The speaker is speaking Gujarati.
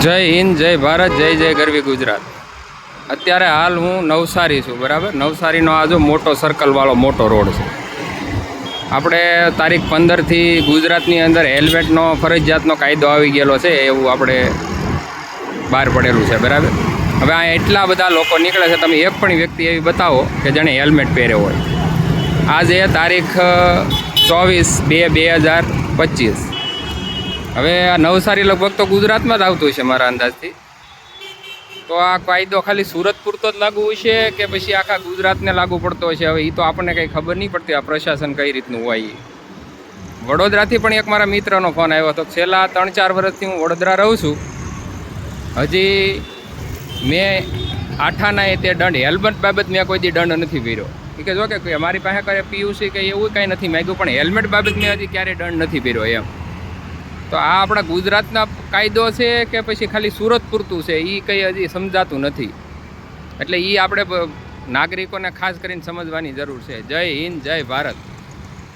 જય હિન્દ, જય ભારત, જય જય ગરવી ગુજરાત. અત્યારે હાલ હું નવસારી છું, બરાબર. નવસારીનો આ જો મોટો સર્કલવાળો મોટો રોડ છે. આપણે તારીખ 15થી ગુજરાતની અંદર હેલ્મેટનો ફરજિયાતનો કાયદો આવી ગયેલો છે એવું આપણે બહાર પડેલું છે, બરાબર. હવે આ એટલા બધા લોકો નીકળે છે, તમે એક પણ વ્યક્તિ એવી બતાવો કે જેણે હેલ્મેટ પહેર્યો હોય. આજે તારીખ 24/2/2025. હવે આ નવસારી લગભગ તો ગુજરાતમાં જ આવતું છે મારા અંદાજથી. તો આ કાયદો ખાલી સુરત પૂરતો જ લાગુ હશે કે પછી આખા ગુજરાતને લાગુ પડતો હશે, હવે એ તો આપણને કંઈ ખબર નહીં પડતી. આ પ્રશાસન કઈ રીતનું હોય. વડોદરાથી પણ એક મારા મિત્રનો ફોન આવ્યો હતો. છેલ્લા 3-4 વર્ષથી હું વડોદરા રહું છું. હજી મેં આઠાના તે દંડ હેલ્મેટ બાબત મેં કોઈ દી દંડ નથી ભર્યો. કે જો કે મારી પાસે કરે પીયુસી કે એવું કંઈ નથી માગ્યું, પણ હેલ્મેટ બાબત મેં હજી ક્યારેય દંડ નથી ભર્યો એમ. તો આ આપણા ગુજરાતના કાયદો છે કે પછી ખાલી સુરત પૂરતું છે એ કંઈ હજી સમજાતું નથી. એટલે એ આપણે નાગરિકોને ખાસ કરીને સમજવાની જરૂર છે. જય હિન્દ, જય ભારત.